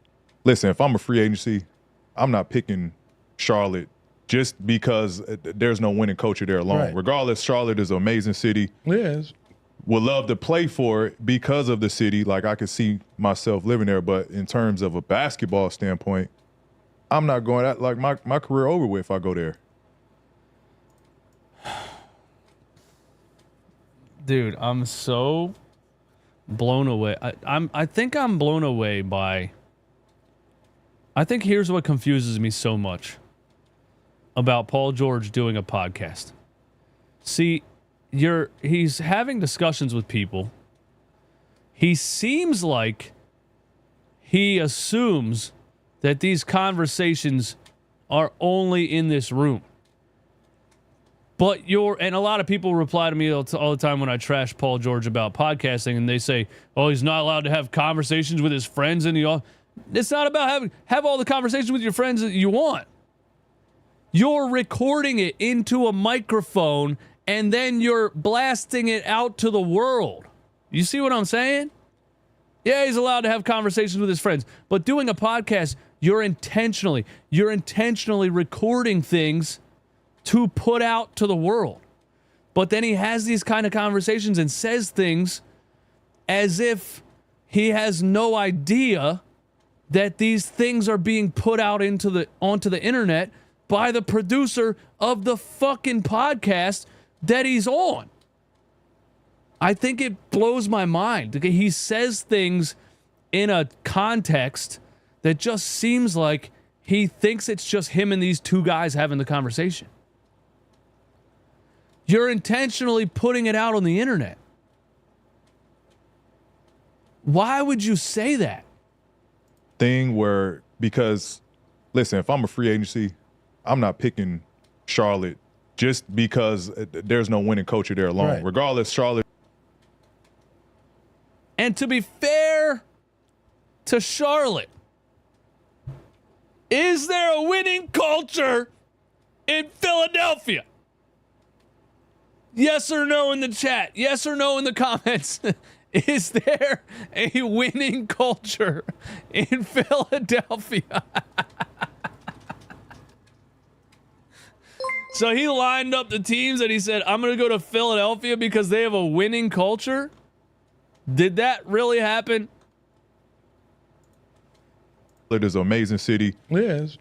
listen, if I'm a free agency, I'm not picking Charlotte just because there's no winning culture there alone. Right. Regardless, Charlotte is an amazing city. Yes. Would love to play for it because of the city. Like, I could see myself living there. But in terms of a basketball standpoint, I'm not going out. Like, my career over with if I go there. Dude, I'm so blown away. I think I'm blown away by. I think here's what confuses me so much about Paul George doing a podcast. See, he's having discussions with people. He seems like he assumes that these conversations are only in this room. But and a lot of people reply to me all the time when I trash Paul George about podcasting, and they say, "Oh, he's not allowed to have conversations with his friends in the office." It's not about have all the conversations with your friends that you want. You're recording it into a microphone and then you're blasting it out to the world. You see what I'm saying? Yeah, he's allowed to have conversations with his friends, but doing a podcast, you're intentionally recording things to put out to the world. But then he has these kind of conversations and says things as if he has no idea that these things are being put out onto the internet by the producer of the fucking podcast that he's on. I think it blows my mind. He says things in a context that just seems like he thinks it's just him and these two guys having the conversation. You're intentionally putting it out on the internet. Why would you say that? Thing where, because, listen, if I'm a free agency, I'm not picking Charlotte just because there's no winning culture there alone. Right. Regardless, Charlotte. And to be fair to Charlotte, is there a winning culture in Philadelphia? Yes or no in the chat. Yes or no in the comments. Is there a winning culture in Philadelphia? So he lined up the teams and he said, I'm going to go to Philadelphia because they have a winning culture. Did that really happen? It is an amazing city. Yes.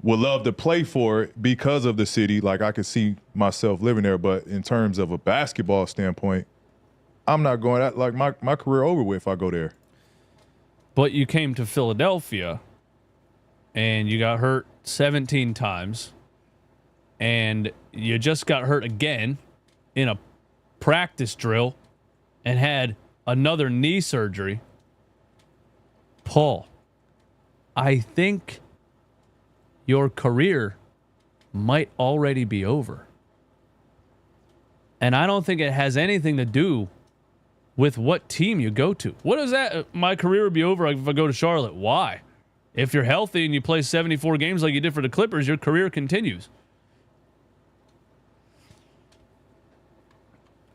Would love to play for it because of the city. Like, I could see myself living there. But in terms of a basketball standpoint, I'm not going out. Like, my career over with if I go there. But you came to Philadelphia and you got hurt 17 times and you just got hurt again in a practice drill and had another knee surgery. Paul, I think your career might already be over. And I don't think it has anything to do with what team you go to. What is that? My career would be over if I go to Charlotte. Why? If you're healthy and you play 74 games like you did for the Clippers, your career continues.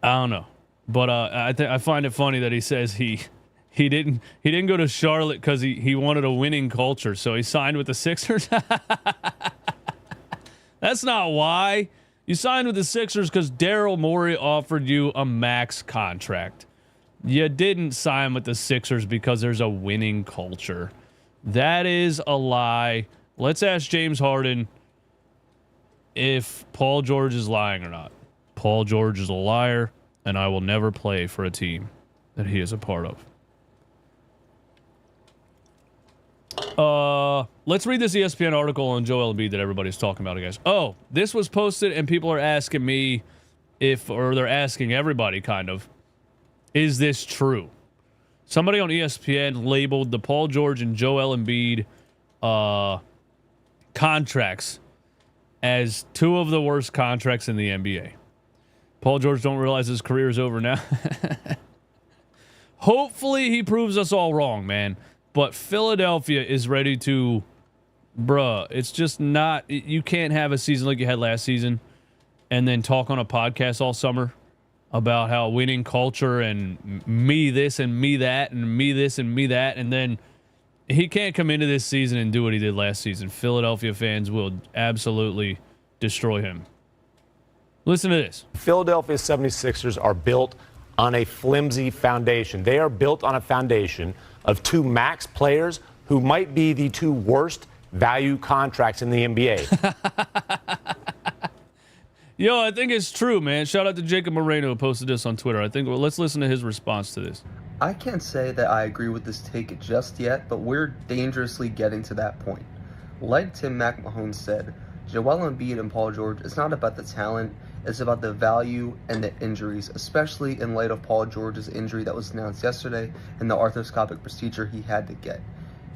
I don't know. But I find it funny that he says he didn't go to Charlotte because he wanted a winning culture, so he signed with the Sixers. That's not why. You signed with the Sixers because Daryl Morey offered you a max contract. You didn't sign with the Sixers because there's a winning culture. That is a lie. Let's ask James Harden if Paul George is lying or not. Paul George is a liar, and I will never play for a team that he is a part of. Let's read this ESPN article on Joel Embiid that everybody's talking about, guys. Oh, this was posted, and people are asking me or they're asking everybody, kind of, is this true? Somebody on ESPN labeled the Paul George and Joel Embiid contracts as two of the worst contracts in the NBA. Paul George don't realize his career is over now. Hopefully he proves us all wrong, man. But Philadelphia is ready to, it's just not, you can't have a season like you had last season and then talk on a podcast all summer about how winning culture and me this and me that and me this and me that. And then he can't come into this season and do what he did last season. Philadelphia fans will absolutely destroy him. Listen to this. Philadelphia 76ers are built on a flimsy foundation. They are built on a foundation of 2 max players who might be the 2 worst value contracts in the NBA. Yo, I think it's true, man. Shout out to Jacob Moreno who posted this on Twitter. I think, well, let's listen to his response to this. I can't say that I agree with this take just yet, but we're dangerously getting to that point. Like Tim McMahon said, Joel Embiid and Paul George, it's not about the talent, it's about the value and the injuries, especially in light of Paul George's injury that was announced yesterday and the arthroscopic procedure he had to get.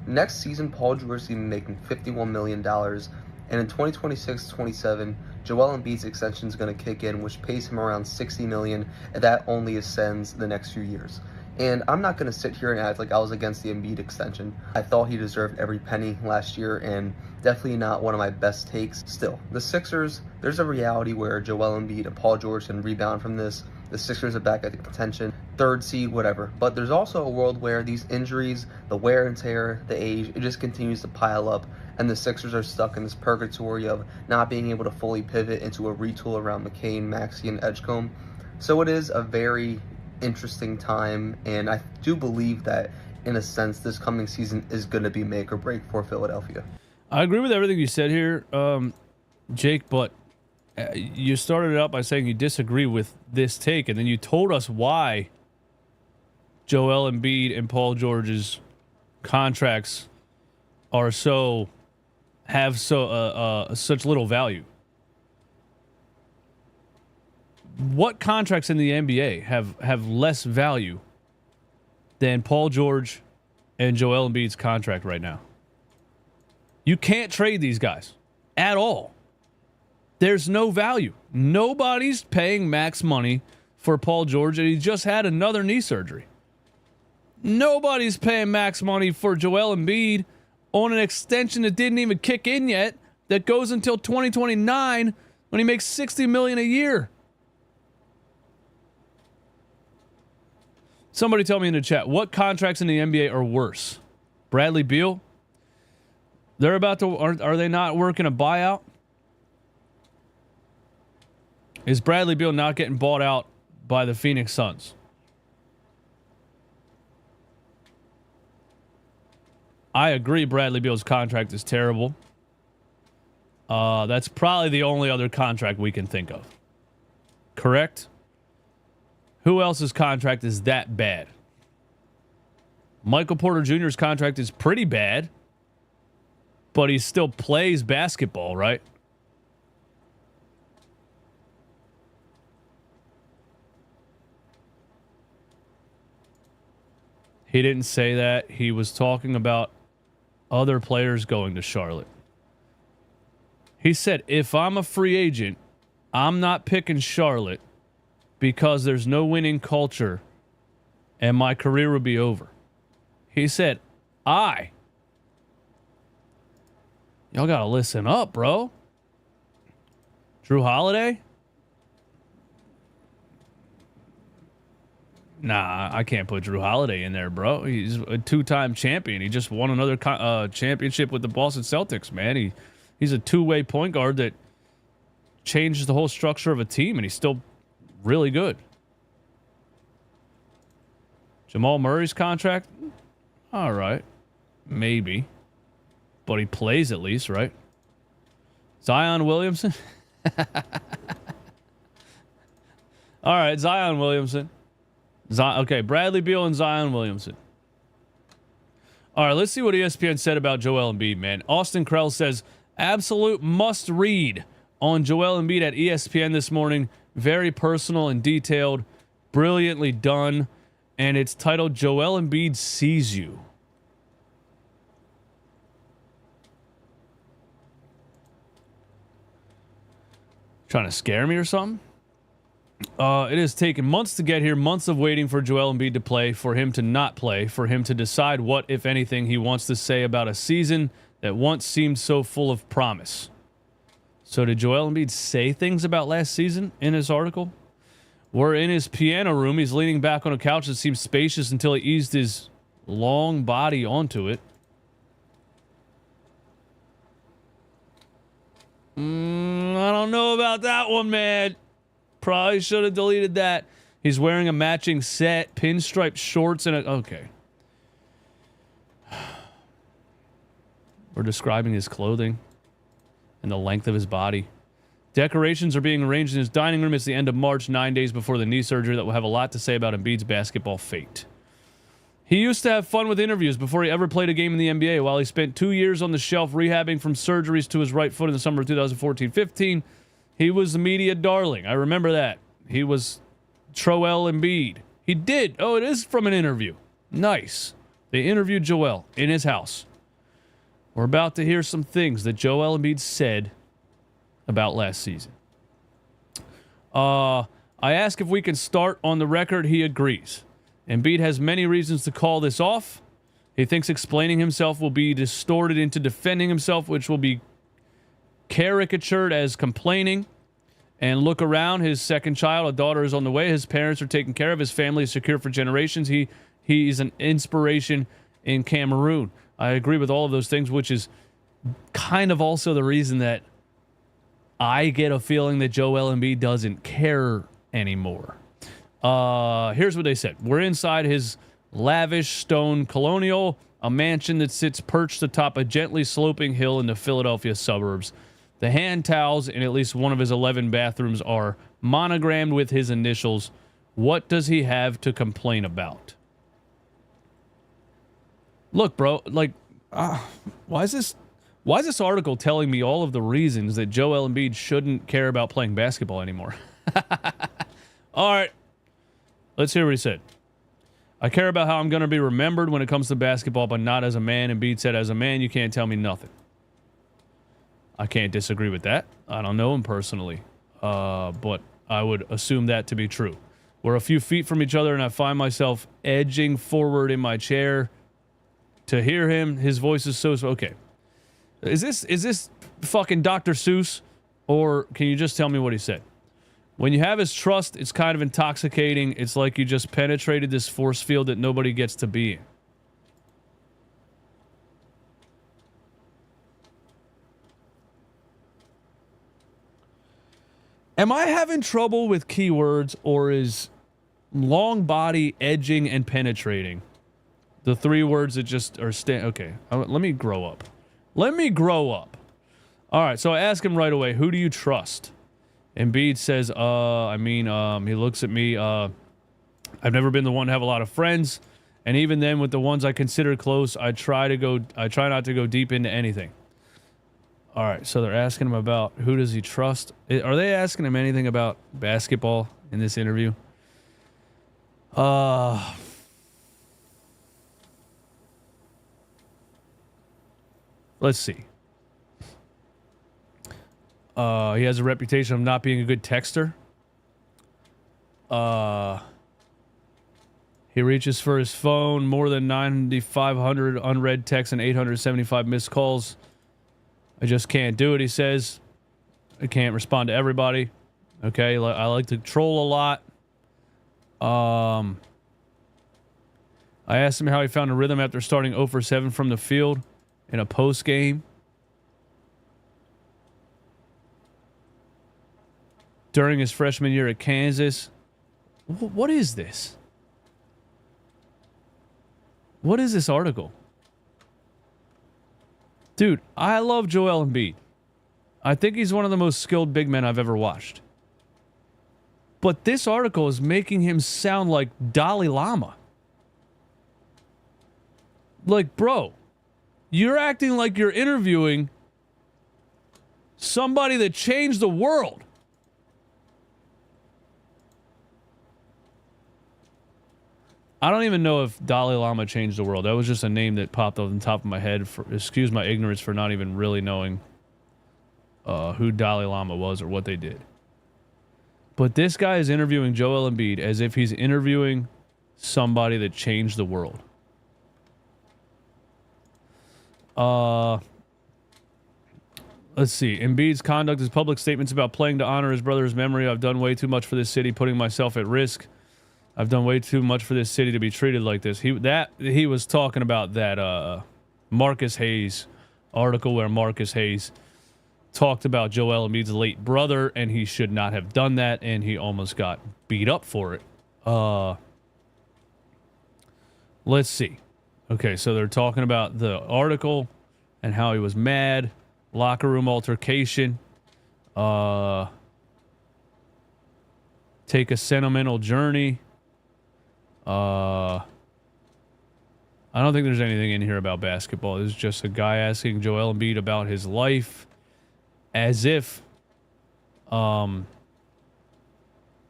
Next season, Paul George is going to be making $51 million, and in 2026-27, Joel Embiid's extension is going to kick in, which pays him around $60 million, and that only ascends the next few years. And I'm not going to sit here and act like I was against the Embiid extension. I thought he deserved every penny last year, and definitely not one of my best takes. Still, the Sixers, there's a reality where Joel Embiid and Paul George can rebound from this. The Sixers are back at the contention, 3rd seed, whatever. But there's also a world where these injuries, the wear and tear, the age, it just continues to pile up, and the Sixers are stuck in this purgatory of not being able to fully pivot into a retool around McCain, Maxey, and Edgecombe. So it is a very interesting time, and I do believe that in a sense this coming season is going to be make or break for Philadelphia. I agree with everything you said here, Jake, but you started out by saying you disagree with this take, and then you told us why Joel Embiid and Paul George's contracts are have such little value. What contracts in the NBA have less value than Paul George and Joel Embiid's contract right now? You can't trade these guys at all. There's no value. Nobody's paying max money for Paul George, and he just had another knee surgery. Nobody's paying max money for Joel Embiid on an extension that didn't even kick in yet, that goes until 2029 when he makes $60 million a year. Somebody tell me in the chat, what contracts in the NBA are worse? Bradley Beal? They're about to, are they not working a buyout? Is Bradley Beal not getting bought out by the Phoenix Suns? I agree Bradley Beal's contract is terrible. That's probably the only other contract we can think of. Correct? Who else's contract is that bad? Michael Porter Jr.'s contract is pretty bad, but he still plays basketball, right? He didn't say that. He was talking about other players going to Charlotte. He said, if I'm a free agent, I'm not picking Charlotte because there's no winning culture and my career will be over. He said, y'all gotta listen up, bro. Drew Holiday? Nah, I can't put Drew Holiday in there, bro. He's a 2-time champion. He just won another championship with the Boston Celtics, man. He's a two-way point guard that changes the whole structure of a team, and he's still really good. Jamal Murray's contract? All right. Maybe. But he plays at least, right? Zion Williamson? All right, Zion Williamson. Okay, Bradley Beal and Zion Williamson. All right, let's see what ESPN said about Joel Embiid, man. Austin Krell says, absolute must read on Joel Embiid at ESPN this morning. Very personal and detailed, brilliantly done, and it's titled Joel Embiid Sees You. Trying to scare me or something? It has taken months to get here, months of waiting for Joel Embiid to play, for him to not play, for him to decide what, if anything, he wants to say about a season that once seemed so full of promise. So did Joel Embiid say things about last season in his article? We're in his piano room. He's leaning back on a couch that seems spacious until he eased his long body onto it. I don't know about that one, man. Probably should have deleted that. He's wearing a matching set, pinstripe shorts, and a... Okay. We're describing his clothing and the length of his body. Decorations are being arranged in his dining room. It's the end of March, 9 days before the knee surgery that will have a lot to say about Embiid's basketball fate. He used to have fun with interviews before he ever played a game in the NBA. While he spent 2 years on the shelf rehabbing from surgeries to his right foot in the summer of 2014-15, he was the media darling. I remember that. He was Joel Embiid. He did. Oh, it is from an interview. Nice. They interviewed Joel in his house. We're about to hear some things that Joel Embiid said about last season. I ask if we can start on the record. He agrees. Embiid has many reasons to call this off. He thinks explaining himself will be distorted into defending himself, which will be caricatured as complaining. And look around, his second child, a daughter, is on the way. His parents are taken care of. His family is secure for generations. He's an inspiration in Cameroon. I agree with all of those things, which is kind of also the reason that I get a feeling that Joel Embiid doesn't care anymore. Here's what they said. We're inside his lavish stone colonial, a mansion that sits perched atop a gently sloping hill in the Philadelphia suburbs. The hand towels in at least one of his 11 bathrooms are monogrammed with his initials. What does he have to complain about? Look, bro, like, why is this article telling me all of the reasons that Joel Embiid shouldn't care about playing basketball anymore? All right. Let's hear what he said. I care about how I'm going to be remembered when it comes to basketball, but not as a man. Embiid said, as a man, you can't tell me nothing. I can't disagree with that. I don't know him personally, but I would assume that to be true. We're a few feet from each other, and I find myself edging forward in my chair to hear him. His voice is so... Okay. Is this fucking Dr. Seuss, or can you just tell me what he said? When you have his trust, it's kind of intoxicating. It's like you just penetrated this force field that nobody gets to be in. Am I having trouble with keywords, or is long body, edging, and penetrating the three words that just are... Okay, let me grow up. Let me grow up. All right, so I ask him right away, who do you trust? Embiid says, he looks at me, I've never been the one to have a lot of friends, and even then with the ones I consider close, I try not to go deep into anything. All right, so they're asking him about who does he trust. Are they asking him anything about basketball in this interview? Let's see. He has a reputation of not being a good texter. He reaches for his phone, more than 9,500 unread texts and 875 missed calls. I just can't do it, he says. I can't respond to everybody. Okay, I like to troll a lot. I asked him how he found a rhythm after starting 0 for 7 from the field in a post game. During his freshman year at Kansas. What is this? What is this article? Dude, I love Joel Embiid. I think he's one of the most skilled big men I've ever watched. But this article is making him sound like Dalai Lama. Like, bro, you're acting like you're interviewing somebody that changed the world. I don't even know if Dalai Lama changed the world. That was just a name that popped off the top of my head. Excuse my ignorance for not even really knowing who Dalai Lama was or what they did. But this guy is interviewing Joel Embiid as if he's interviewing somebody that changed the world. Let's see. Embiid's conduct, his public statements about playing to honor his brother's memory. I've done way too much for this city, putting myself at risk. I've done way too much for this city to be treated like this. He was talking about that Marcus Hayes article where Marcus Hayes talked about Joel Embiid's late brother, and he should not have done that, and he almost got beat up for it. Let's see. Okay, so they're talking about the article and how he was mad, locker room altercation, take a sentimental journey. I don't think there's anything in here about basketball. It's just a guy asking Joel Embiid about his life as if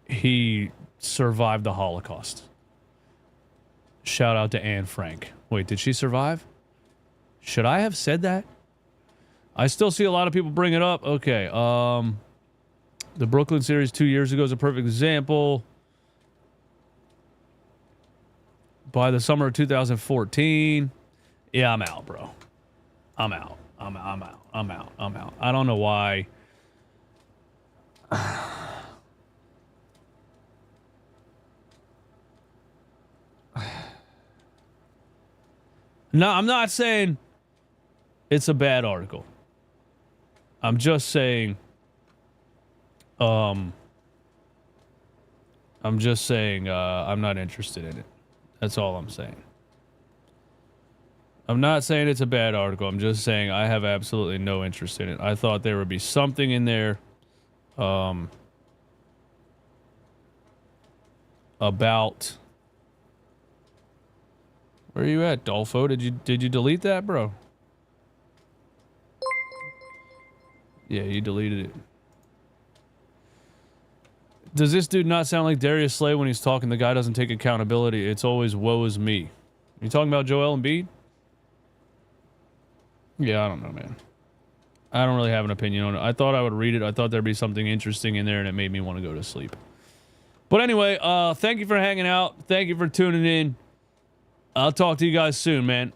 he survived the Holocaust. Shout out to Anne Frank. Wait, did she survive? Should I have said that? I still see a lot of people bring it up. Okay. The Brooklyn series 2 years ago is a perfect example. By the summer of 2014. Yeah, I'm out, bro. I'm out. I'm out. I don't know why. No, I'm not saying it's a bad article. I'm just saying I'm not interested in it. That's all I'm saying. I'm not saying it's a bad article. I'm just saying I have absolutely no interest in it. I thought there would be something in there about... Where are you at, Dolfo? Did you delete that, bro? Yeah, you deleted it. Does this dude not sound like Darius Slay when he's talking? The guy doesn't take accountability. It's always woe is me. You talking about Joel Embiid? Yeah, I don't know, man. I don't really have an opinion on it. I thought I would read it. I thought there'd be something interesting in there, and it made me want to go to sleep. But anyway, thank you for hanging out. Thank you for tuning in. I'll talk to you guys soon, man.